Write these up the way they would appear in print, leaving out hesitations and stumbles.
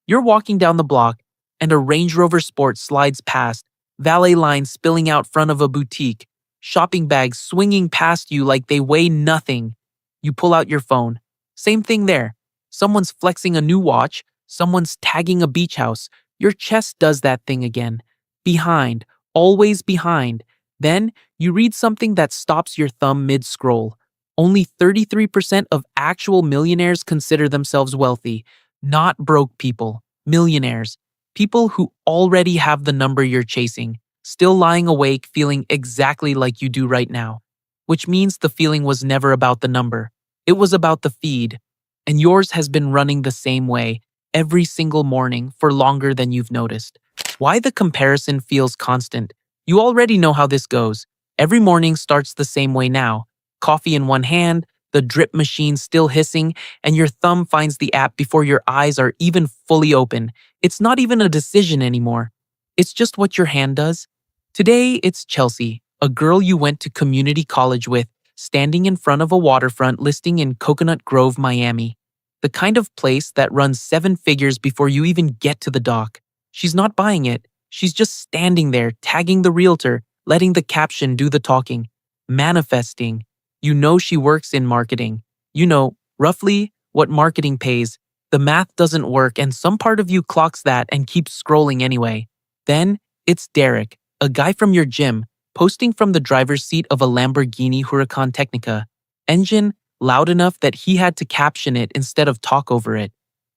You're walking down the block, and a Range Rover Sport slides past, valet lines spilling out front of a boutique, shopping bags swinging past you like they weigh nothing. You pull out your phone. Same thing there. Someone's flexing a new watch, someone's tagging a beach house. Your chest does that thing again. Behind, always behind. Then you read something that stops your thumb mid-scroll. Only 33% of actual millionaires consider themselves wealthy. Not broke people, millionaires. People who already have the number you're chasing, still lying awake feeling exactly like you do right now. Which means the feeling was never about the number. It was about the feed. And yours has been running the same way every single morning for longer than you've noticed. Why the comparison feels constant? You already know how this goes. Every morning starts the same way now. Coffee in one hand, the drip machine still hissing, and your thumb finds the app before your eyes are even fully open. It's not even a decision anymore. It's just what your hand does. Today, it's Chelsea, a girl you went to community college with, standing in front of a waterfront listing in Coconut Grove, Miami. The kind of place that runs 7 figures before you even get to the dock. She's not buying it. She's just standing there, tagging the realtor, letting the caption do the talking. Manifesting. You know she works in marketing. You know, roughly, what marketing pays. The math doesn't work and some part of you clocks that and keeps scrolling anyway. Then, it's Derek, a guy from your gym, posting from the driver's seat of a Lamborghini Huracan Technica. Engine loud enough that he had to caption it instead of talk over it.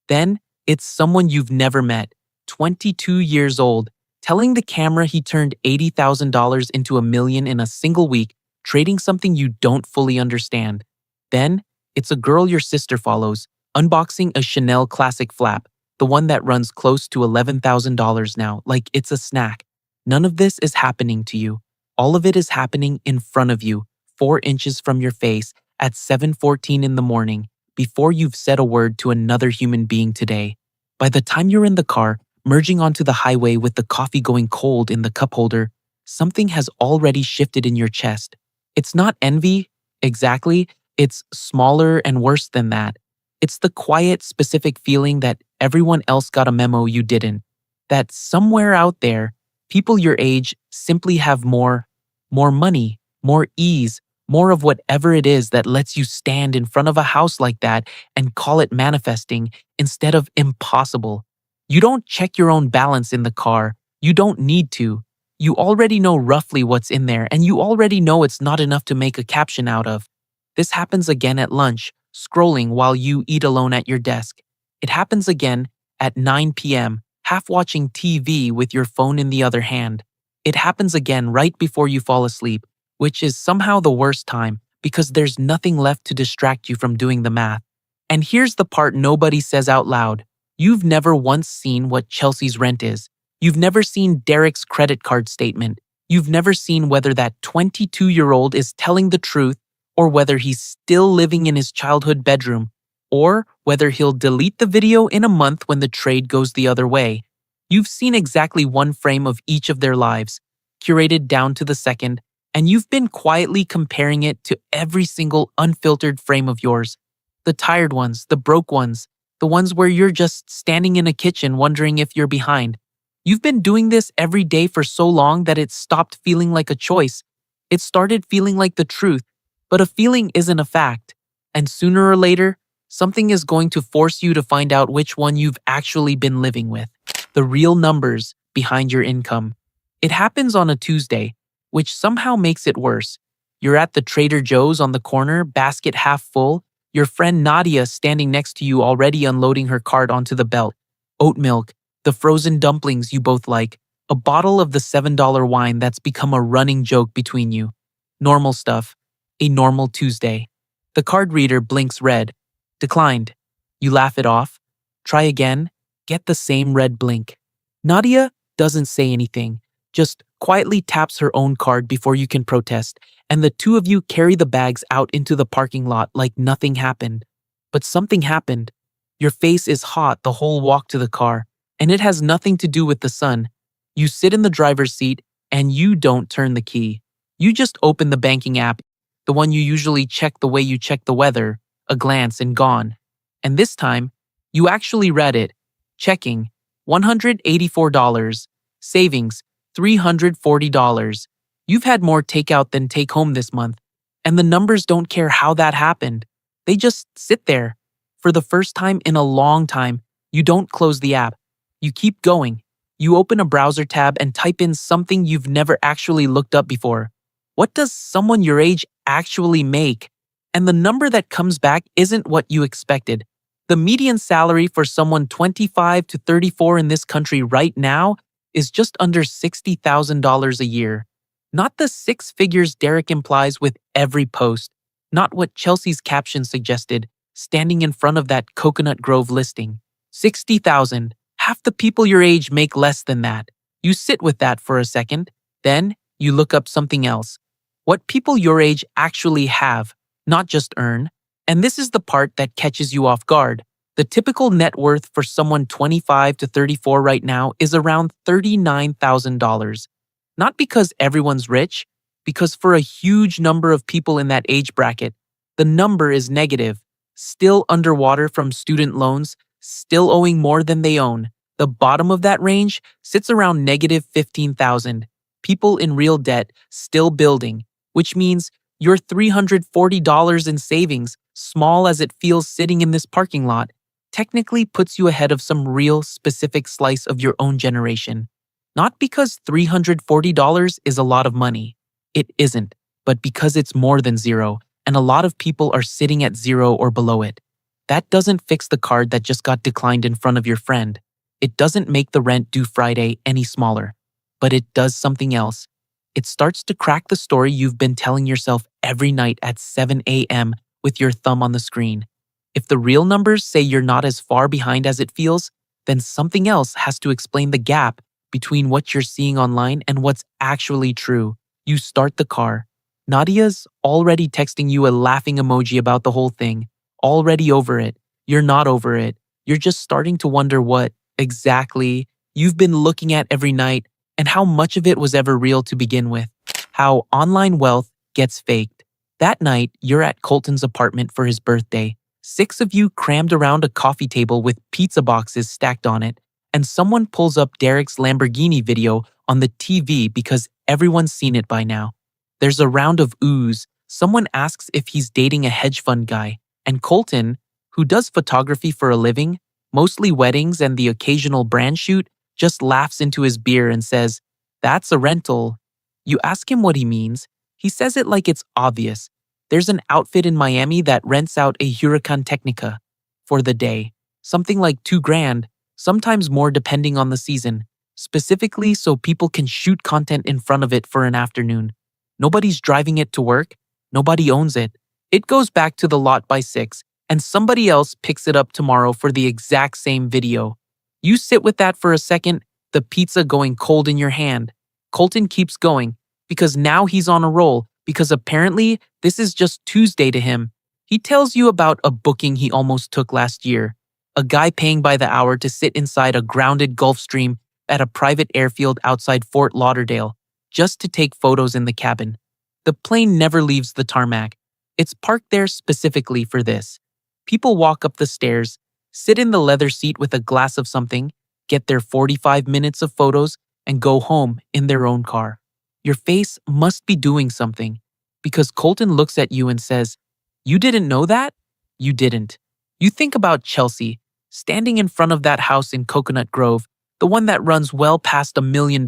Then, it's someone you've never met, 22 years old, telling the camera he turned $80,000 into $1 million in a single week, trading something you don't fully understand. Then, it's a girl your sister follows, unboxing a Chanel classic flap, the one that runs close to $11,000 now, like it's a snack. None of this is happening to you. All of it is happening in front of you, 4 inches from your face, at 7:14 in the morning, before you've said a word to another human being today. By the time you're in the car, merging onto the highway with the coffee going cold in the cup holder, something has already shifted in your chest. It's not envy, exactly, it's smaller and worse than that. It's the quiet, specific feeling that everyone else got a memo you didn't. That somewhere out there, people your age simply have more money, more ease, more of whatever it is that lets you stand in front of a house like that and call it manifesting instead of impossible. You don't check your own balance in the car. You don't need to. You already know roughly what's in there, and you already know it's not enough to make a caption out of. This happens again at lunch, scrolling while you eat alone at your desk. It happens again at 9 p.m., half watching TV with your phone in the other hand. It happens again right before you fall asleep, which is somehow the worst time because there's nothing left to distract you from doing the math. And here's the part nobody says out loud. You've never once seen what Chelsea's rent is. You've never seen Derek's credit card statement. You've never seen whether that 22-year-old is telling the truth or whether he's still living in his childhood bedroom, or whether he'll delete the video in a month when the trade goes the other way. You've seen exactly one frame of each of their lives, curated down to the second, and you've been quietly comparing it to every single unfiltered frame of yours. The tired ones, the broke ones, the ones where you're just standing in a kitchen wondering if you're behind. You've been doing this every day for so long that it stopped feeling like a choice. It started feeling like the truth, but a feeling isn't a fact. And sooner or later, something is going to force you to find out which one you've actually been living with. The real numbers behind your income. It happens on a Tuesday, which somehow makes it worse. You're at the Trader Joe's on the corner, basket half full, your friend Nadia standing next to you already unloading her cart onto the belt. Oat milk, the frozen dumplings you both like, a bottle of the $7 wine that's become a running joke between you. Normal stuff. A normal Tuesday. The card reader blinks red. Declined. You laugh it off. Try again. Get the same red blink. Nadia doesn't say anything, just quietly taps her own card before you can protest, and the two of you carry the bags out into the parking lot like nothing happened. But something happened. Your face is hot the whole walk to the car, and it has nothing to do with the sun. You sit in the driver's seat, and you don't turn the key. You just open the banking app, the one you usually check the way you check the weather, a glance and gone. And this time, you actually read it. Checking, $184. Savings, $340. You've had more takeout than take home this month. And the numbers don't care how that happened. They just sit there. For the first time in a long time, you don't close the app. You keep going. You open a browser tab and type in something you've never actually looked up before. What does someone your age actually make? And the number that comes back isn't what you expected. The median salary for someone 25 to 34 in this country right now is just under $60,000 a year. Not the six figures Derek implies with every post. Not what Chelsea's caption suggested, standing in front of that Coconut Grove listing. 60,000. Half the people your age make less than that. You sit with that for a second, then you look up something else. What people your age actually have, not just earn. And this is the part that catches you off guard. The typical net worth for someone 25 to 34 right now is around $39,000. Not because everyone's rich, because for a huge number of people in that age bracket, the number is negative, still underwater from student loans, still owing more than they own. The bottom of that range sits around negative 15,000. People in real debt, still building, which means your $340 in savings, small as it feels sitting in this parking lot, technically puts you ahead of some real specific slice of your own generation. Not because $340 is a lot of money. It isn't, but because it's more than zero, and a lot of people are sitting at zero or below it. That doesn't fix the card that just got declined in front of your friend. It doesn't make the rent due Friday any smaller. But it does something else. It starts to crack the story you've been telling yourself every night at 7 a.m. with your thumb on the screen. If the real numbers say you're not as far behind as it feels, then something else has to explain the gap between what you're seeing online and what's actually true. You start the car. Nadia's already texting you a laughing emoji about the whole thing. Already over it. You're not over it. You're just starting to wonder what, exactly, you've been looking at every night and how much of it was ever real to begin with. How online wealth gets faked. That night, you're at Colton's apartment for his birthday. 6 of you crammed around a coffee table with pizza boxes stacked on it, and someone pulls up Derek's Lamborghini video on the TV because everyone's seen it by now. There's a round of oohs. Someone asks if he's dating a hedge fund guy, and Colton, who does photography for a living, mostly weddings and the occasional brand shoot, just laughs into his beer and says, "That's a rental." You ask him what he means. He says it like it's obvious. There's an outfit in Miami that rents out a Huracan Technica for the day. Something like $2,000, sometimes more depending on the season, specifically so people can shoot content in front of it for an afternoon. Nobody's driving it to work. Nobody owns it. It goes back to the lot by 6, and somebody else picks it up tomorrow for the exact same video. You sit with that for a second, the pizza going cold in your hand. Colton keeps going, because now he's on a roll, because apparently this is just Tuesday to him. He tells you about a booking he almost took last year. A guy paying by the hour to sit inside a grounded Gulfstream at a private airfield outside Fort Lauderdale, just to take photos in the cabin. The plane never leaves the tarmac. It's parked there specifically for this. People walk up the stairs, sit in the leather seat with a glass of something, get their 45 minutes of photos, and go home in their own car. Your face must be doing something, because Colton looks at you and says, "You didn't know that?" You didn't. You think about Chelsea, standing in front of that house in Coconut Grove, the one that runs well past $1 million,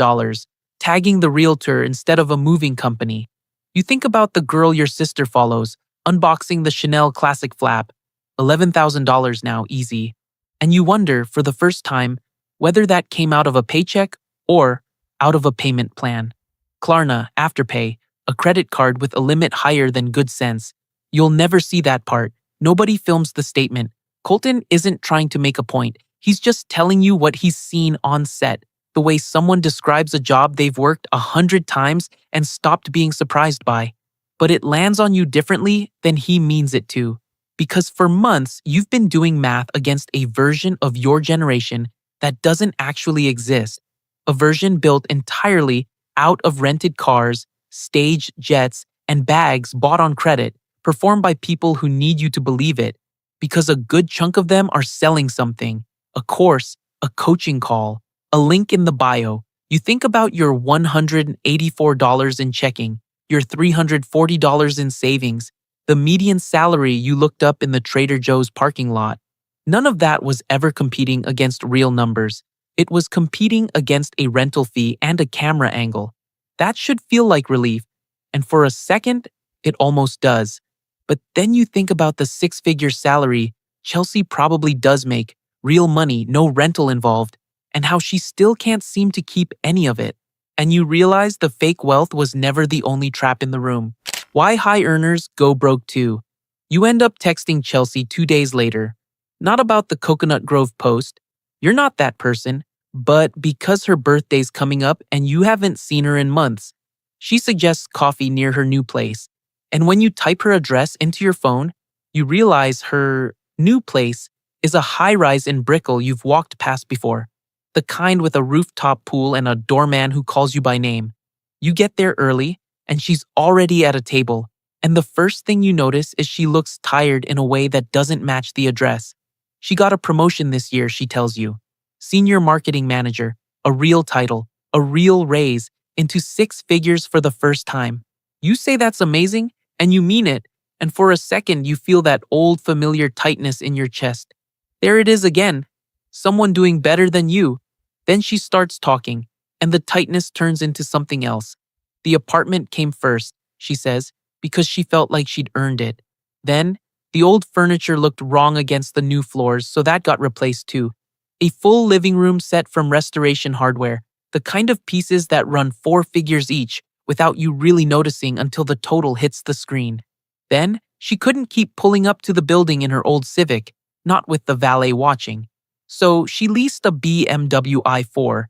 tagging the realtor instead of a moving company. You think about the girl your sister follows, unboxing the Chanel Classic Flap, $11,000 now, easy. And you wonder, for the first time, whether that came out of a paycheck or out of a payment plan. Klarna, Afterpay, a credit card with a limit higher than good sense. You'll never see that part. Nobody films the statement. Colton isn't trying to make a point. He's just telling you what he's seen on set, the way someone describes a job they've worked 100 times and stopped being surprised by. But it lands on you differently than he means it to. Because for months, you've been doing math against a version of your generation that doesn't actually exist. A version built entirely out of rented cars, staged jets, and bags bought on credit, performed by people who need you to believe it, because a good chunk of them are selling something, a course, a coaching call, a link in the bio. You think about your $184 in checking, your $340 in savings, the median salary you looked up in the Trader Joe's parking lot. None of that was ever competing against real numbers. It was competing against a rental fee and a camera angle. That should feel like relief. And for a second, it almost does. But then you think about the six-figure salary Chelsea probably does make, real money, no rental involved, and how she still can't seem to keep any of it. And you realize the fake wealth was never the only trap in the room. Why high earners go broke too. You end up texting Chelsea 2 days later. Not about the Coconut Grove post. You're not that person. But because her birthday's coming up and you haven't seen her in months, she suggests coffee near her new place. And when you type her address into your phone, you realize her new place is a high-rise in Brickell you've walked past before. The kind with a rooftop pool and a doorman who calls you by name. You get there early, and she's already at a table. And the first thing you notice is she looks tired in a way that doesn't match the address. She got a promotion this year, she tells you. Senior marketing manager, a real title, a real raise, into 6 figures for the first time. You say that's amazing, and you mean it, and for a second you feel that old familiar tightness in your chest. There it is again, someone doing better than you. Then she starts talking, and the tightness turns into something else. The apartment came first, she says, because she felt like she'd earned it. Then, the old furniture looked wrong against the new floors, so that got replaced too. A full living room set from Restoration Hardware, the kind of pieces that run 4 figures each without you really noticing until the total hits the screen. Then, she couldn't keep pulling up to the building in her old Civic, not with the valet watching. So she leased a BMW i4,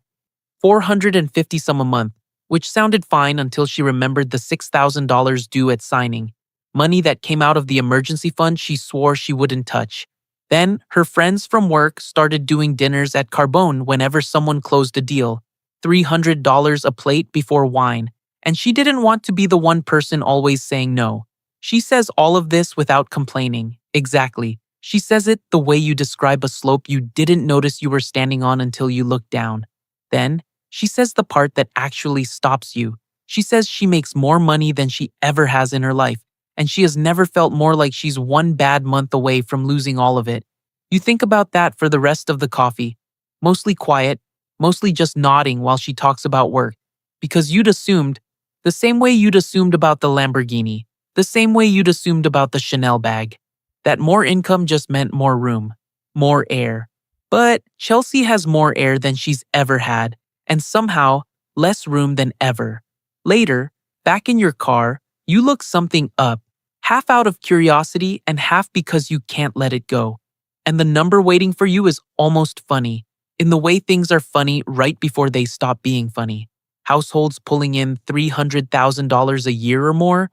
$450 some a month, which sounded fine until she remembered the $6,000 due at signing, money that came out of the emergency fund she swore she wouldn't touch. Then, her friends from work started doing dinners at Carbone whenever someone closed a deal, $300 a plate before wine, and she didn't want to be the one person always saying no. She says all of this without complaining. Exactly. She says it the way you describe a slope you didn't notice you were standing on until you looked down. Then, she says the part that actually stops you. She says she makes more money than she ever has in her life, and she has never felt more like she's one bad month away from losing all of it. You think about that for the rest of the coffee. Mostly quiet, mostly just nodding while she talks about work. Because you'd assumed, the same way you'd assumed about the Lamborghini, the same way you'd assumed about the Chanel bag, that more income just meant more room, more air. But Chelsea has more air than she's ever had, and somehow less room than ever. Later, back in your car, you look something up, half out of curiosity and half because you can't let it go. And the number waiting for you is almost funny, in the way things are funny right before they stop being funny. Households pulling in $300,000 a year or more,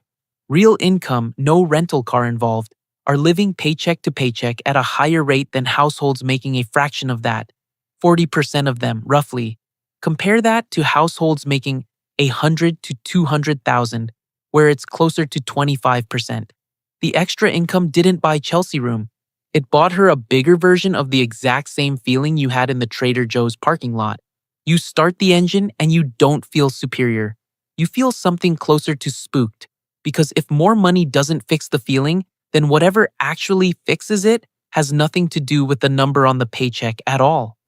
real income, no rental car involved, are living paycheck to paycheck at a higher rate than households making a fraction of that, 40% of them, roughly. Compare that to households making $100,000 to $200,000, where it's closer to 25%. The extra income didn't buy Chelsea room. It bought her a bigger version of the exact same feeling you had in the Trader Joe's parking lot. You start the engine and you don't feel superior. You feel something closer to spooked, because if more money doesn't fix the feeling, then whatever actually fixes it has nothing to do with the number on the paycheck at all.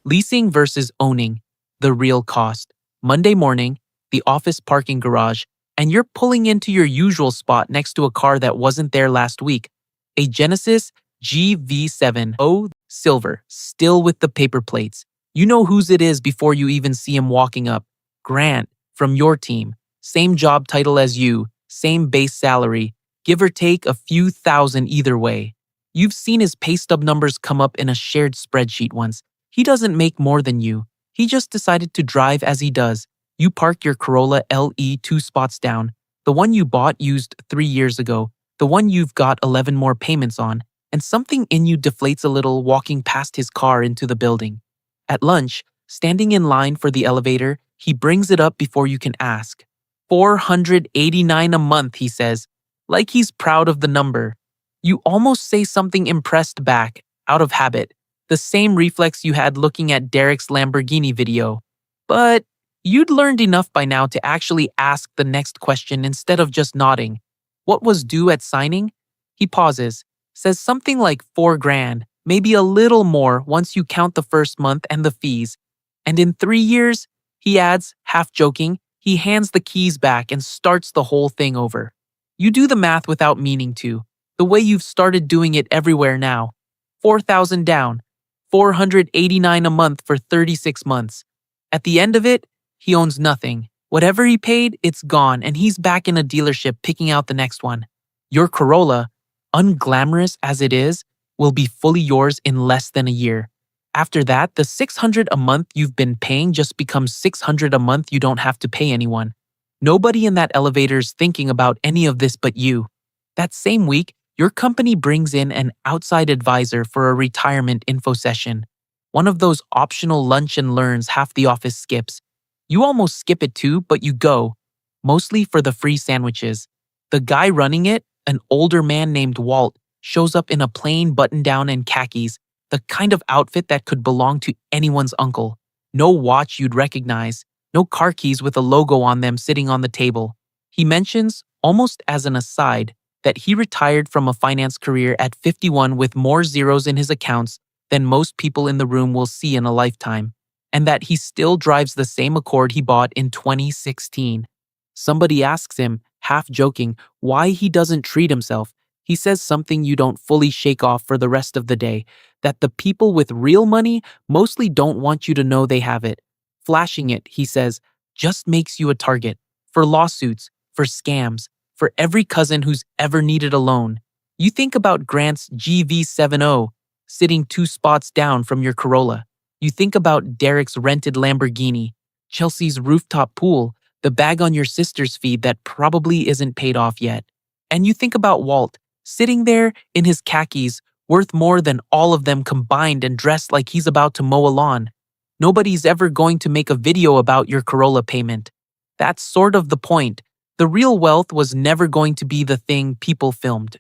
Leasing versus owning, the real cost. Monday morning, the office parking garage, and you're pulling into your usual spot next to a car that wasn't there last week. A Genesis GV7 silver, still with the paper plates. You know whose it is before you even see him walking up. Grant, from your team. Same job title as you, same base salary, give or take a few thousand either way. You've seen his pay stub numbers come up in a shared spreadsheet once. He doesn't make more than you. He just decided to drive as he does. You park your Corolla LE 2 spots down, the one you bought used 3 years ago, the one you've got 11 more payments on, and something in you deflates a little walking past his car into the building. At lunch, standing in line for the elevator, he brings it up before you can ask. $489 a month, he says, like he's proud of the number. You almost say something impressed back, out of habit. The same reflex you had looking at Derek's Lamborghini video. But you'd learned enough by now to actually ask the next question instead of just nodding. What was due at signing? He pauses, says something like 4 grand, maybe a little more once you count the first month and the fees. And in 3 years, he adds, half joking, he hands the keys back and starts the whole thing over. You do the math without meaning to, the way you've started doing it everywhere now. 4,000 down, 489 a month for 36 months. At the end of it, he owns nothing. Whatever he paid, it's gone, and he's back in a dealership picking out the next one. Your Corolla, unglamorous as it is, will be fully yours in less than a year. After that, the 600 a month you've been paying just becomes 600 a month you don't have to pay anyone. Nobody in that elevator's thinking about any of this but you. That same week, your company brings in an outside advisor for a retirement info session. One of those optional lunch and learns half the office skips. You almost skip it too, but you go. Mostly for the free sandwiches. The guy running it, an older man named Walt, shows up in a plain button-down and khakis, the kind of outfit that could belong to anyone's uncle. No watch you'd recognize, no car keys with a logo on them sitting on the table. He mentions, almost as an aside, that he retired from a finance career at 51 with more zeros in his accounts than most people in the room will see in a lifetime, and that he still drives the same Accord he bought in 2016. Somebody asks him, half joking, why he doesn't treat himself. He says something you don't fully shake off for the rest of the day, that the people with real money mostly don't want you to know they have it. Flashing it, he says, just makes you a target for lawsuits, for scams, for every cousin who's ever needed a loan. You think about Grant's GV70 sitting 2 spots down from your Corolla. You think about Derek's rented Lamborghini, Chelsea's rooftop pool, the bag on your sister's feed that probably isn't paid off yet. And you think about Walt, sitting there in his khakis, worth more than all of them combined and dressed like he's about to mow a lawn. Nobody's ever going to make a video about your Corolla payment. That's sort of the point. The real wealth was never going to be the thing people filmed.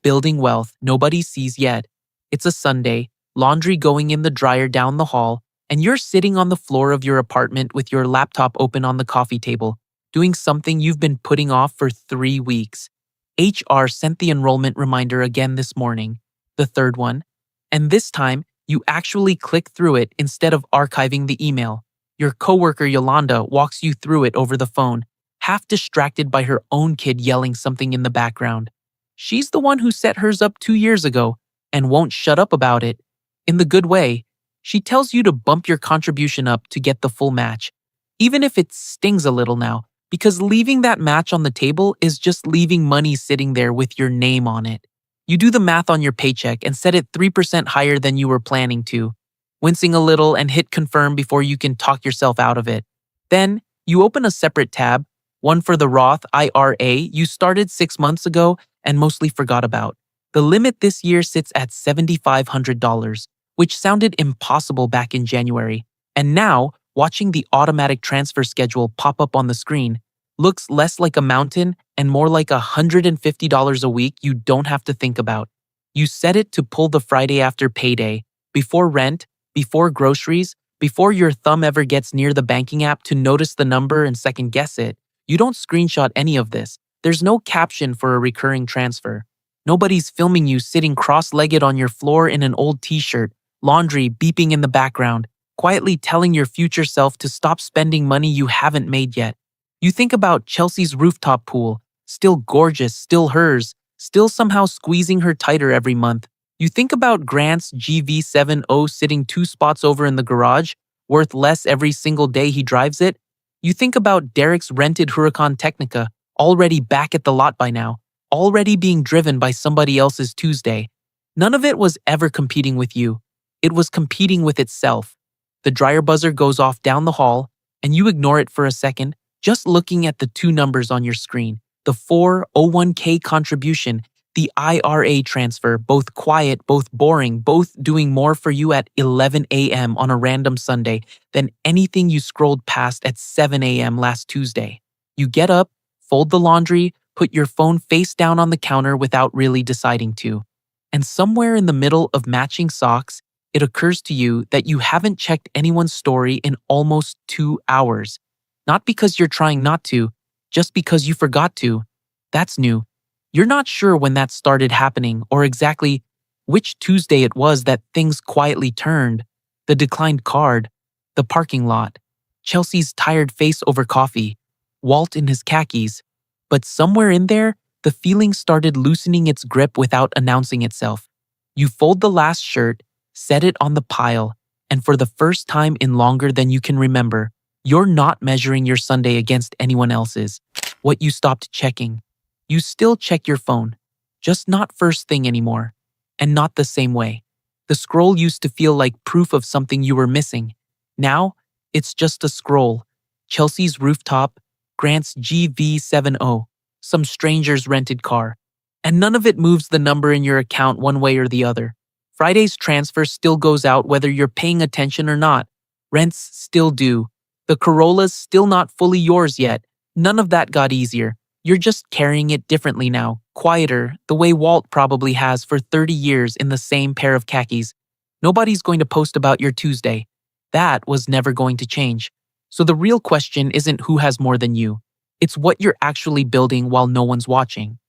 Building wealth nobody sees yet. It's a Sunday, laundry going in the dryer down the hall, and you're sitting on the floor of your apartment with your laptop open on the coffee table, doing something you've been putting off for 3 weeks. HR sent the enrollment reminder again this morning, the third one, and this time you actually click through it instead of archiving the email. Your coworker Yolanda walks you through it over the phone, half distracted by her own kid yelling something in the background. She's the one who set hers up 2 years ago and won't shut up about it. In the good way, she tells you to bump your contribution up to get the full match, even if it stings a little now, because leaving that match on the table is just leaving money sitting there with your name on it. You do the math on your paycheck and set it 3% higher than you were planning to, wincing a little and hit confirm before you can talk yourself out of it. Then, you open a separate tab, one for the Roth IRA you started 6 months ago and mostly forgot about. The limit this year sits at $7,500, which sounded impossible back in January. And now, watching the automatic transfer schedule pop up on the screen looks less like a mountain and more like $150 a week you don't have to think about. You set it to pull the Friday after payday, before rent, before groceries, before your thumb ever gets near the banking app to notice the number and second guess it. You don't screenshot any of this. There's no caption for a recurring transfer. Nobody's filming you sitting cross-legged on your floor in an old t-shirt, laundry beeping in the background, quietly telling your future self to stop spending money you haven't made yet. You think about Chelsea's rooftop pool, still gorgeous, still hers, still somehow squeezing her tighter every month. You think about Grant's GV70 sitting 2 spots over in the garage, worth less every single day he drives it. You think about Derek's rented Huracan Technica, already back at the lot by now, already being driven by somebody else's Tuesday. None of it was ever competing with you. It was competing with itself. The dryer buzzer goes off down the hall, and you ignore it for a second, just looking at the 2 numbers on your screen, the 401k contribution, the IRA transfer, both quiet, both boring, both doing more for you at 11 a.m. on a random Sunday than anything you scrolled past at 7 a.m. last Tuesday. You get up, fold the laundry, put your phone face down on the counter without really deciding to. And somewhere in the middle of matching socks, it occurs to you that you haven't checked anyone's story in almost 2 hours. Not because you're trying not to, just because you forgot to. That's new. You're not sure when that started happening or exactly which Tuesday it was that things quietly turned. The declined card, the parking lot, Chelsea's tired face over coffee, Walt in his khakis. But somewhere in there, the feeling started loosening its grip without announcing itself. You fold the last shirt, set it on the pile, and for the first time in longer than you can remember, you're not measuring your Sunday against anyone else's. What you stopped checking. You still check your phone, just not first thing anymore, and not the same way. The scroll used to feel like proof of something you were missing. Now, it's just a scroll. Chelsea's rooftop, Grant's GV70, some stranger's rented car. And none of it moves the number in your account one way or the other. Friday's transfer still goes out whether you're paying attention or not. Rents still due. The Corolla's still not fully yours yet. None of that got easier. You're just carrying it differently now, quieter, the way Walt probably has for 30 years in the same pair of khakis. Nobody's going to post about your Tuesday. That was never going to change. So the real question isn't who has more than you. It's what you're actually building while no one's watching.